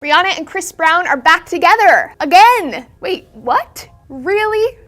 Rihanna and Chris Brown are back together again. Wait, what? Really?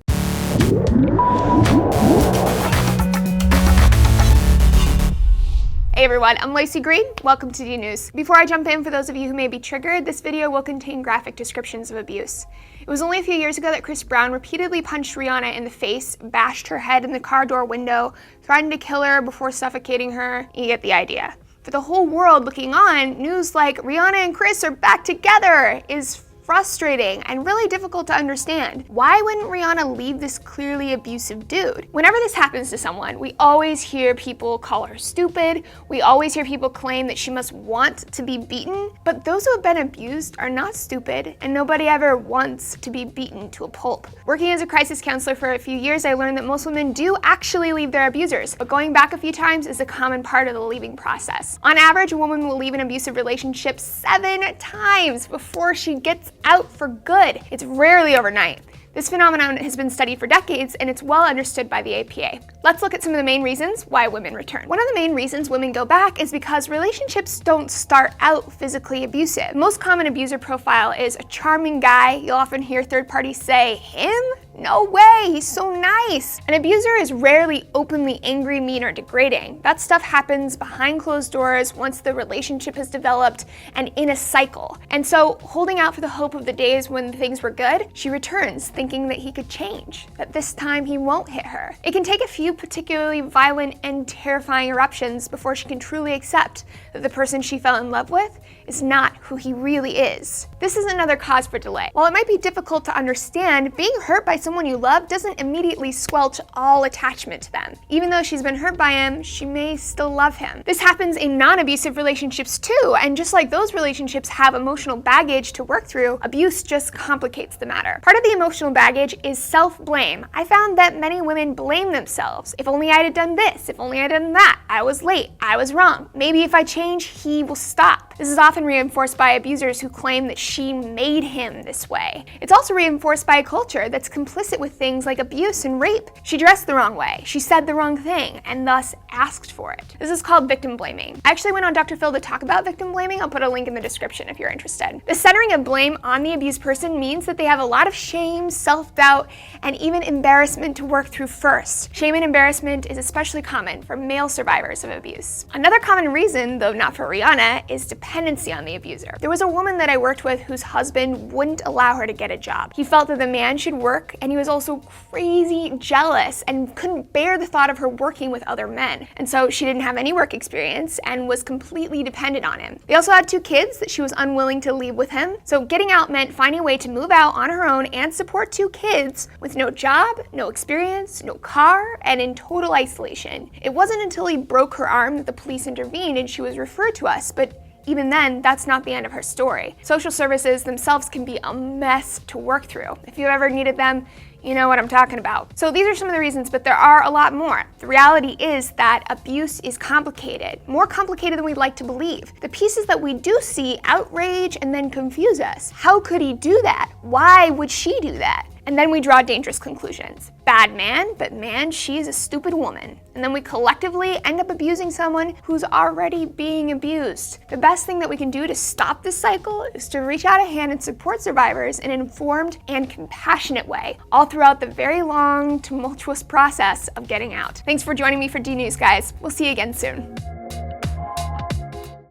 Hey everyone, I'm Laci Green. Welcome to DNews. Before I jump in, for those of you who may be triggered, this video will contain graphic descriptions of abuse. It was only a few years ago that Chris Brown repeatedly punched Rihanna in the face, bashed her head in the car door window, threatened to kill her before suffocating her. You get the idea. For the whole world looking on, news like Rihanna and Chris are back together is frustrating and really difficult to understand. Why wouldn't Rihanna leave this clearly abusive dude? Whenever this happens to someone, we always hear people call her stupid. We always hear people claim that she must want to be beaten. But those who have been abused are not stupid, and nobody ever wants to be beaten to a pulp. Working as a crisis counselor for a few years, I learned that most women do actually leave their abusers, but going back a few times is a common part of the leaving process. On average, a woman will leave an abusive relationship 7 times before she gets out for good. It's rarely overnight. This phenomenon has been studied for decades, and it's well understood by the APA. Let's look at some of the main reasons why women return. One of the main reasons women go back is because relationships don't start out physically abusive. The most common abuser profile is a charming guy. You'll often hear third parties say, "Him? No way, he's so nice." An abuser is rarely openly angry, mean, or degrading. That stuff happens behind closed doors once the relationship has developed and in a cycle. And so, holding out for the hope of the days when things were good, she returns thinking that he could change, that this time he won't hit her. It can take a few particularly violent and terrifying eruptions before she can truly accept that the person she fell in love with is not who he really is. This is another cause for delay. While it might be difficult to understand, being hurt by someone you love doesn't immediately squelch all attachment to them. Even though she's been hurt by him, she may still love him. This happens in non-abusive relationships too, and just like those relationships have emotional baggage to work through, abuse just complicates the matter. Part of the emotional baggage is self-blame. I found that many women blame themselves. If only I had done this, if only I had done that, I was late, I was wrong. Maybe if I change, he will stop. This is often reinforced by abusers who claim that she made him this way. It's also reinforced by a culture that's complicit with things like abuse and rape. She dressed the wrong way, she said the wrong thing, and thus asked for it. This is called victim blaming. I actually went on Dr. Phil to talk about victim blaming. I'll put a link in the description if you're interested. The centering of blame on the abused person means that they have a lot of shame, self-doubt, and even embarrassment to work through first. Shame and embarrassment is especially common for male survivors of abuse. Another common reason, though not for Rihanna, is dependency on the abuser. There was a woman that I worked with whose husband wouldn't allow her to get a job. He felt that the man should work, and he was also crazy jealous and couldn't bear the thought of her working with other men. And so she didn't have any work experience and was completely dependent on him. They also had 2 kids that she was unwilling to leave with him. So getting out meant finding a way to move out on her own and support 2 kids with no job, no experience, no car, and in total isolation. It wasn't until he broke her arm that the police intervened and she was referred to us, but even then, that's not the end of her story. Social services themselves can be a mess to work through. If you ever needed them, you know what I'm talking about. So these are some of the reasons, but there are a lot more. The reality is that abuse is complicated, more complicated than we'd like to believe. The pieces that we do see outrage and then confuse us. How could he do that? Why would she do that? And then we draw dangerous conclusions. Bad man, but man, she's a stupid woman. And then we collectively end up abusing someone who's already being abused. The best thing that we can do to stop this cycle is to reach out a hand and support survivors in an informed and compassionate way, all throughout the very long, tumultuous process of getting out. Thanks for joining me for DNews, guys. We'll see you again soon.